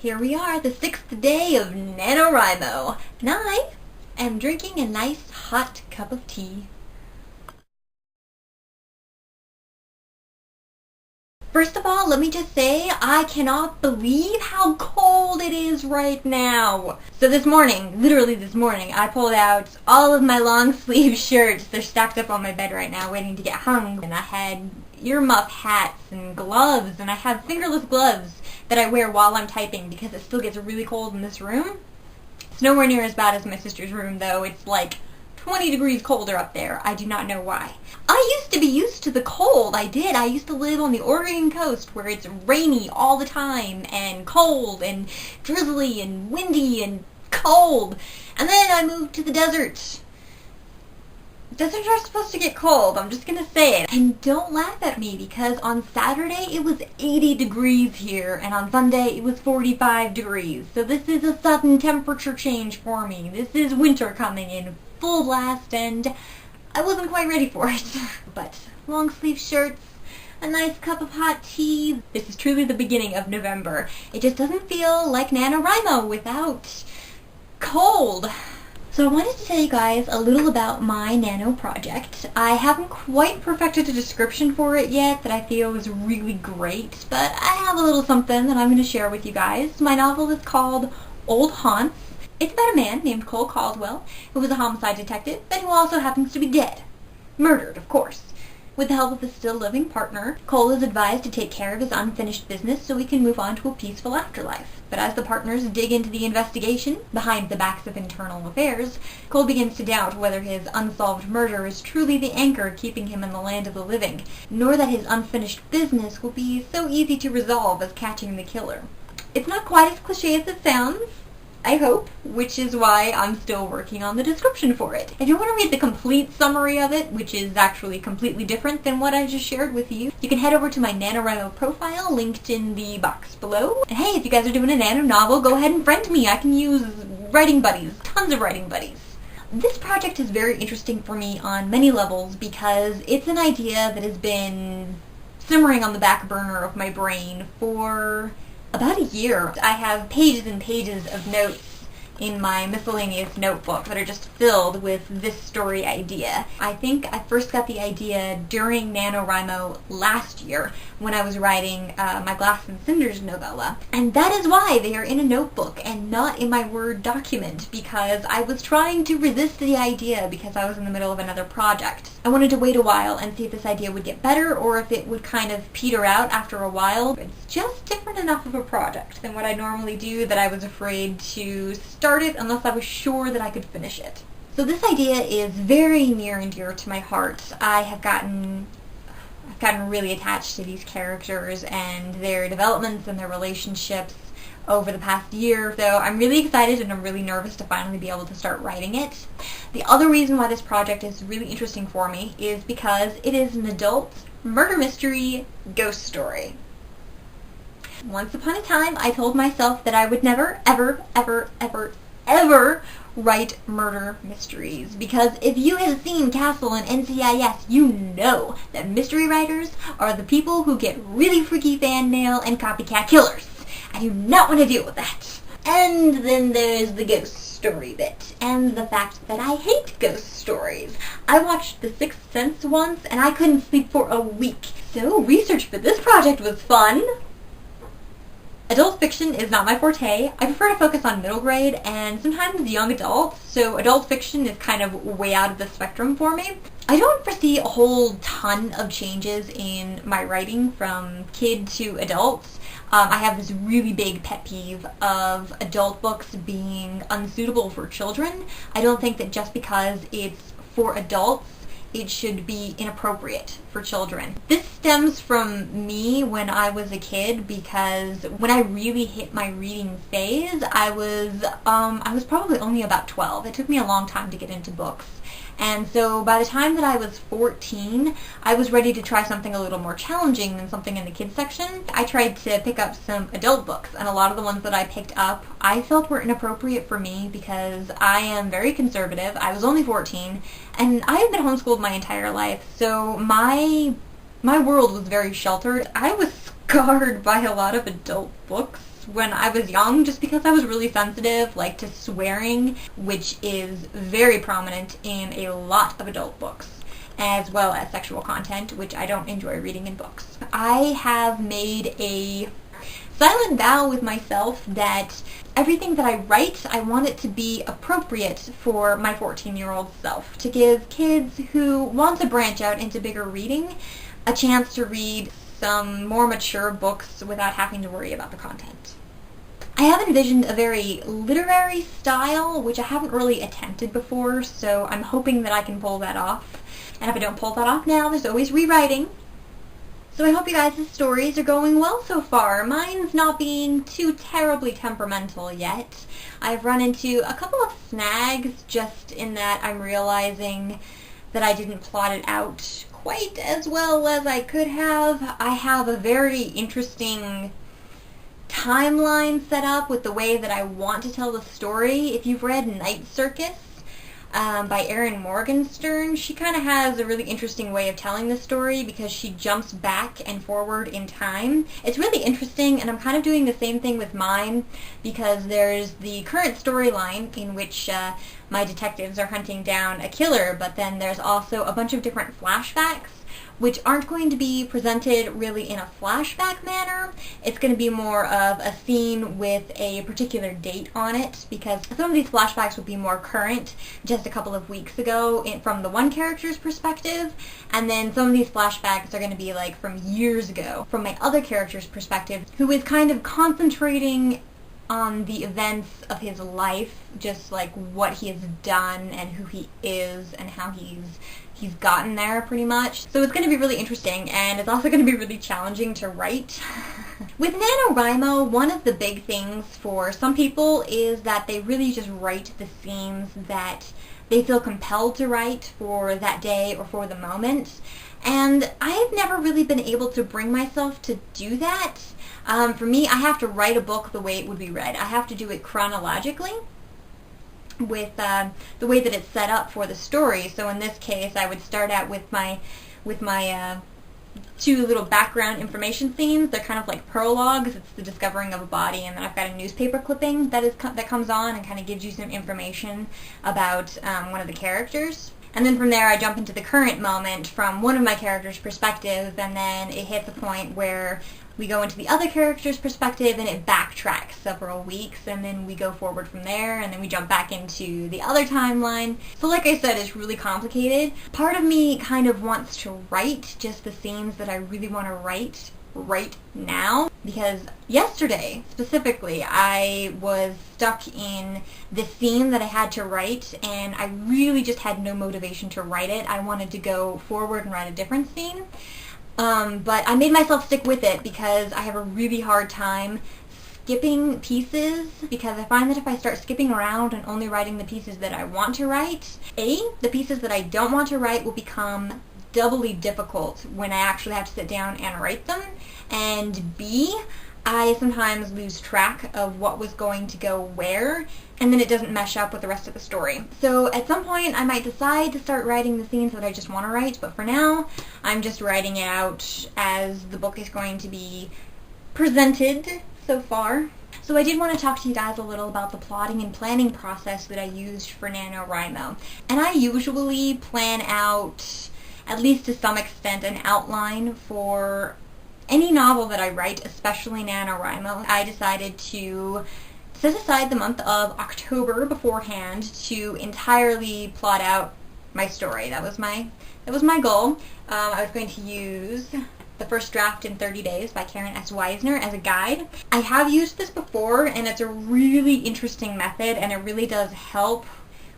Here we are, the 6th day of NaNoWriMo, and I am drinking a nice hot cup of tea. First of all, let me just say, I cannot believe how cold it is right now. So this morning, literally this morning, I pulled out all of my long sleeve shirts. They're stacked up on my bed right now waiting to get hung. And I had earmuff hats and gloves, and I have fingerless gloves that I wear while I'm typing because it still gets really cold in this room. It's nowhere near as bad as my sister's room, though. It's like 20 degrees colder up there. I do not know why. I used to be used to the cold. I did. I used to live on the Oregon coast where it's rainy all the time and cold and drizzly and windy and cold. And then I moved to the desert. Deserts are supposed to get cold. I'm just gonna say it. And don't laugh at me because on Saturday it was 80 degrees here and on Sunday it was 45 degrees. So this is a sudden temperature change for me. This is winter coming in full blast and I wasn't quite ready for it. But long sleeve shirts, a nice cup of hot tea. This is truly the beginning of November. It just doesn't feel like NaNoWriMo without cold. So I wanted to tell you guys a little about my nano project. I haven't quite perfected a description for it yet that I feel is really great, but I have a little something that I'm going to share with you guys. My novel is called Old Haunts. It's about a man named Cole Caldwell who was a homicide detective and who also happens to be dead. Murdered, of course. With the help of his still living partner, Cole is advised to take care of his unfinished business so he can move on to a peaceful afterlife. But as the partners dig into the investigation, behind the backs of internal affairs, Cole begins to doubt whether his unsolved murder is truly the anchor keeping him in the land of the living, nor that his unfinished business will be so easy to resolve as catching the killer. It's not quite as cliche as it sounds, I hope, which is why I'm still working on the description for it. If you want to read the complete summary of it, which is actually completely different than what I just shared with you, you can head over to my NaNoWriMo profile linked in the box below. And hey, if you guys are doing a nano novel, go ahead and friend me. I can use writing buddies, tons of writing buddies. This project is very interesting for me on many levels because it's an idea that has been simmering on the back burner of my brain for about a year. I have pages and pages of notes in my miscellaneous notebook that are just filled with this story idea. I think I first got the idea during NaNoWriMo last year when I was writing my Glass and Cinders novella. And that is why they are in a notebook and not in my Word document, because I was trying to resist the idea because I was in the middle of another project. I wanted to wait a while and see if this idea would get better or if it would kind of peter out after a while. It's just different enough of a project than what I normally do that I was afraid to start it unless I was sure that I could finish it. So this idea is very near and dear to my heart. I've gotten really attached to these characters and their developments and their relationships over the past year, so I'm really excited and I'm really nervous to finally be able to start writing it. The other reason why this project is really interesting for me is because it is an adult murder mystery ghost story. Once upon a time, I told myself that I would never, ever, ever, ever, ever write murder mysteries, because if you have seen Castle and NCIS, you know that mystery writers are the people who get really freaky fan mail and copycat killers. I do not want to deal with that. And then there's the ghost story bit, and the fact that I hate ghost stories. I watched The Sixth Sense once, and I couldn't sleep for a week. So research for this project was fun. Adult fiction is not my forte. I prefer to focus on middle grade and sometimes young adults, so adult fiction is kind of way out of the spectrum for me. I don't foresee a whole ton of changes in my writing from kid to adults. I have this really big pet peeve of adult books being unsuitable for children. I don't think that just because it's for adults, it should be inappropriate for children. This stems from me when I was a kid, because when I really hit my reading phase, I was probably only about 12. It took me a long time to get into books. And so by the time that I was 14, I was ready to try something a little more challenging than something in the kids section. I tried to pick up some adult books, and a lot of the ones that I picked up I felt were inappropriate for me because I am very conservative. I was only 14, and I have been homeschooled my entire life, so my world was very sheltered. I was scarred by a lot of adult books when I was young just because I was really sensitive, like to swearing, which is very prominent in a lot of adult books, as well as sexual content, which I don't enjoy reading in books. I have made a silent vow with myself that everything that I write, I want it to be appropriate for my 14-year-old self, to give kids who want to branch out into bigger reading a chance to read some more mature books without having to worry about the content. I have envisioned a very literary style, which I haven't really attempted before, so I'm hoping that I can pull that off. And if I don't pull that off now, there's always rewriting. So I hope you guys' stories are going well so far. Mine's not being too terribly temperamental yet. I've run into a couple of snags just in that I'm realizing that I didn't plot it out quite as well as I could have. I have a very interesting timeline set up with the way that I want to tell the story. If you've read Night Circus, by Erin Morgenstern, she kind of has a really interesting way of telling the story because she jumps back and forward in time. It's really interesting, and I'm kind of doing the same thing with mine because there's the current storyline in which my detectives are hunting down a killer, but then there's also a bunch of different flashbacks which aren't going to be presented really in a flashback manner. It's going to be more of a scene with a particular date on it, because some of these flashbacks will be more current, just a couple of weeks ago from the one character's perspective, and then some of these flashbacks are going to be like from years ago, from my other character's perspective, who is kind of concentrating on the events of his life, just like what he has done and who he is and how he's gotten there, pretty much. So it's going to be really interesting, and it's also going to be really challenging to write. With NaNoWriMo, one of the big things for some people is that they really just write the scenes that they feel compelled to write for that day or for the moment. And I've never really been able to bring myself to do that. For me, I have to write a book the way it would be read. I have to do it chronologically, with the way that it's set up for the story. So in this case, I would start out with my two little background information scenes. They're kind of like prologues. It's the discovering of a body, and then I've got a newspaper clipping that comes on and kind of gives you some information about one of the characters. And then from there, I jump into the current moment from one of my characters' perspective, and then it hits a point where we go into the other character's perspective, and it backtracks several weeks, and then we go forward from there, and then we jump back into the other timeline. So like I said, it's really complicated. Part of me kind of wants to write just the scenes that I really want to write right now, because yesterday, specifically, I was stuck in the scene that I had to write, and I really just had no motivation to write it. I wanted to go forward and write a different scene. But I made myself stick with it because I have a really hard time skipping pieces, because I find that if I start skipping around and only writing the pieces that I want to write, the pieces that I don't want to write will become doubly difficult when I actually have to sit down and write them, and B, I sometimes lose track of what was going to go where, and then it doesn't mesh up with the rest of the story. So at some point I might decide to start writing the scenes that I just want to write, but for now I'm just writing it out as the book is going to be presented so far. So I did want to talk to you guys a little about the plotting and planning process that I used for NaNoWriMo. And I usually plan out, at least to some extent, an outline for any novel that I write, especially NaNoWriMo. I decided to set aside the month of October beforehand to entirely plot out my story. That was my goal. I was going to use The First Draft in 30 Days by Karen S. Weisner as a guide. I have used this before, and it's a really interesting method, and it really does help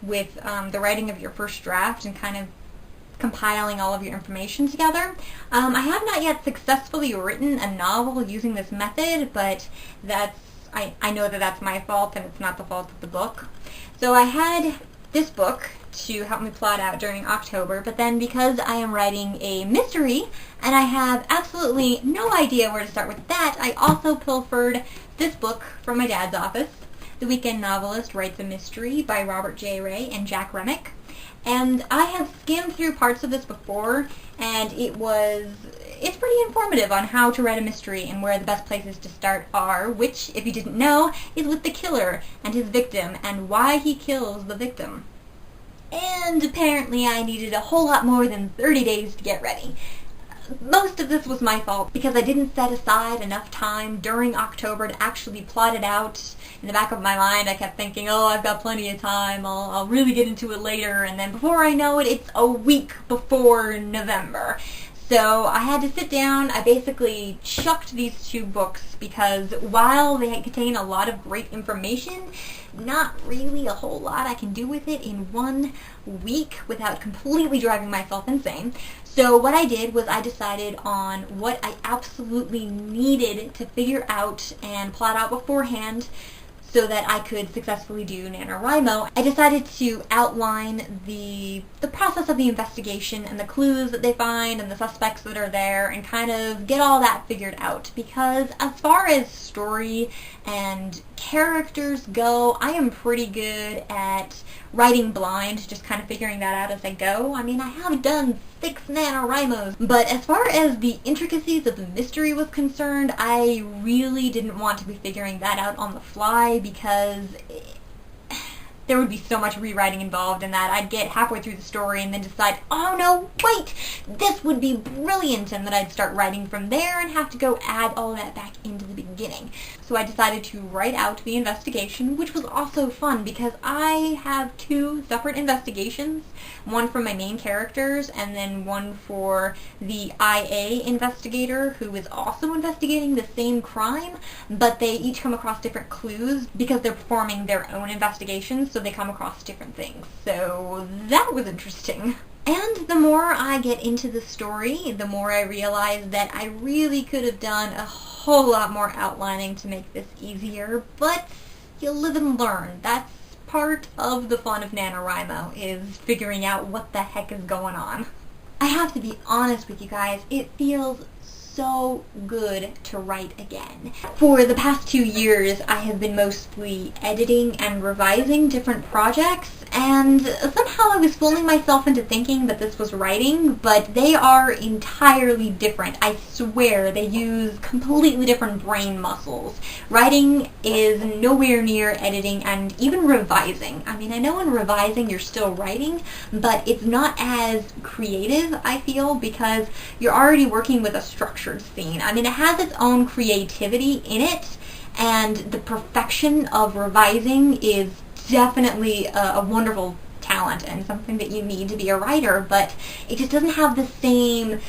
with the writing of your first draft and kind of compiling all of your information together. I have not yet successfully written a novel using this method, but I know that that's my fault and it's not the fault of the book. So I had this book to help me plot out during October, but then because I am writing a mystery and I have absolutely no idea where to start with that, I also pilfered this book from my dad's office. The Weekend Novelist Writes a Mystery by Robert J. Ray and Jack Remick. And I have skimmed through parts of this before, and it's pretty informative on how to write a mystery and where the best places to start are, which, if you didn't know, is with the killer and his victim and why he kills the victim. And apparently I needed a whole lot more than 30 days to get ready. Most of this was my fault because I didn't set aside enough time during October to actually plot it out. In the back of my mind, I kept thinking, oh, I've got plenty of time, I'll really get into it later, and then before I know it, it's a week before November. So I had to sit down. I basically chucked these 2 books because while they contain a lot of great information, not really a whole lot I can do with it in 1 week without completely driving myself insane. So what I did was I decided on what I absolutely needed to figure out and plot out beforehand so that I could successfully do NaNoWriMo. I decided to outline the process of the investigation and the clues that they find and the suspects that are there and kind of get all that figured out, because as far as story and characters go, I am pretty good at writing blind, just kind of figuring that out as I go. I mean, I have done 6 NaNoWriMos, but as far as the intricacies of the mystery was concerned, I really didn't want to be figuring that out on the fly because there would be so much rewriting involved in that. I'd get halfway through the story and then decide, oh no, wait, this would be brilliant, and then I'd start writing from there and have to go add all that back into the beginning. So I decided to write out the investigation, which was also fun because I have 2 separate investigations, one for my main characters and then one for the IA investigator who is also investigating the same crime, but they each come across different clues because they're performing their own investigations, so they come across different things. So that was interesting. And the more I get into the story, the more I realize that I really could have done a whole lot more outlining to make this easier, but you live and learn. That's part of the fun of NaNoWriMo, is figuring out what the heck is going on. I have to be honest with you guys, it feels so good to write again. For the past 2 years, I have been mostly editing and revising different projects, and somehow I was fooling myself into thinking that this was writing, but they are entirely different. I swear, they use completely different brain muscles. Writing is nowhere near editing and even revising. I mean, I know in revising you're still writing, but it's not as creative, I feel, because you're already working with a structured scene. I mean, it has its own creativity in it, and the perfection of revising is definitely a wonderful talent and something that you need to be a writer, but it just doesn't have the same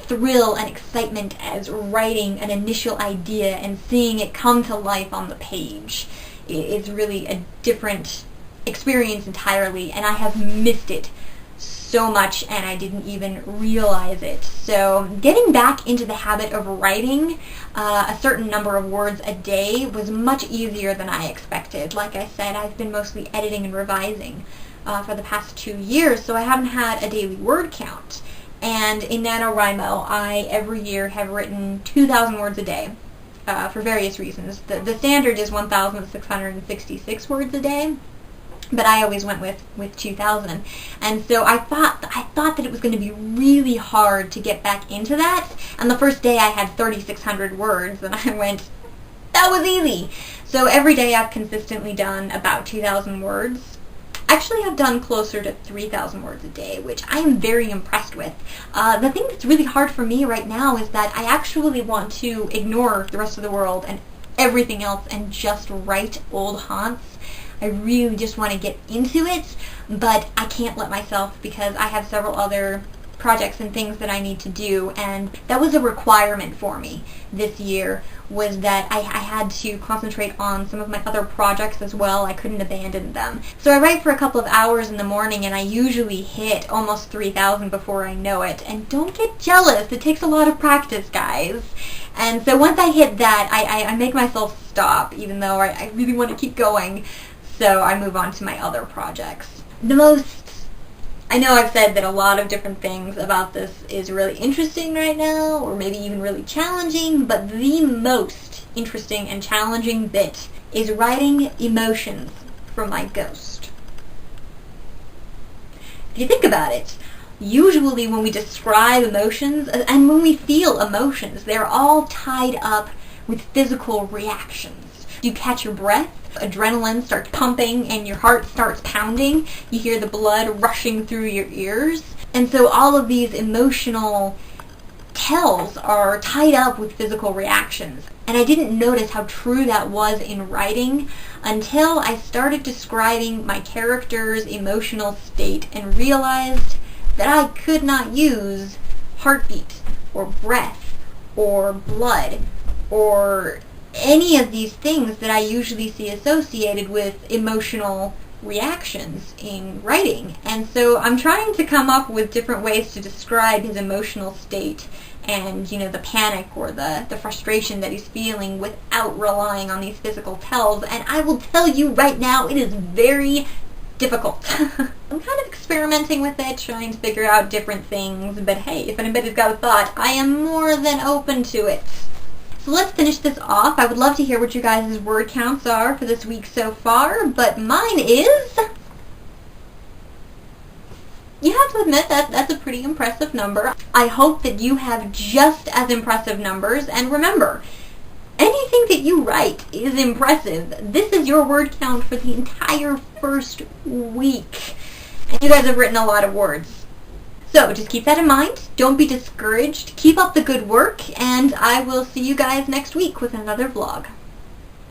thrill and excitement as writing an initial idea and seeing it come to life on the page. It's really a different experience entirely, and I have missed it so much, and I didn't even realize it. So getting back into the habit of writing a certain number of words a day was much easier than I expected. Like I said, I've been mostly editing and revising for the past 2 years, so I haven't had a daily word count. And in NaNoWriMo, I every year have written 2,000 words a day for various reasons. The standard is 1,666 words a day, but I always went with 2,000. And so I thought that it was going to be really hard to get back into that. And the first day I had 3,600 words, and I went, that was easy. So every day I've consistently done about 2,000 words. Actually, I've done closer to 3,000 words a day, which I am very impressed with. The thing that's really hard for me right now is that I actually want to ignore the rest of the world and everything else and just write old haunts. I really just want to get into it, but I can't let myself because I have several other projects and things that I need to do, and that was a requirement for me this year, was that I had to concentrate on some of my other projects as well. I couldn't abandon them. So I write for a couple of hours in the morning, and I usually hit almost 3,000 before I know it. And don't get jealous, it takes a lot of practice, guys. And so once I hit that, I make myself stop, even though I really want to keep going. So I move on to my other projects. I know I've said that a lot of different things about this is really interesting right now, or maybe even really challenging, but the most interesting and challenging bit is writing emotions from my ghost. If you think about it, usually when we describe emotions, and when we feel emotions, they're all tied up with physical reactions. You catch your breath, adrenaline starts pumping, and your heart starts pounding. You hear the blood rushing through your ears. And so all of these emotional tells are tied up with physical reactions. And I didn't notice how true that was in writing until I started describing my character's emotional state and realized that I could not use heartbeat or breath or blood or any of these things that I usually see associated with emotional reactions in writing. And so I'm trying to come up with different ways to describe his emotional state and, the panic or the frustration that he's feeling without relying on these physical tells. And I will tell you right now, it is very difficult. I'm kind of experimenting with it, trying to figure out different things, but hey, if anybody's got a thought, I am more than open to it. So let's finish this off. I would love to hear what you guys' word counts are for this week so far, but mine is... You have to admit that that's a pretty impressive number. I hope that you have just as impressive numbers, and remember, anything that you write is impressive. This is your word count for the entire first week, and you guys have written a lot of words. So just keep that in mind. Don't be discouraged. Keep up the good work, and I will see you guys next week with another vlog.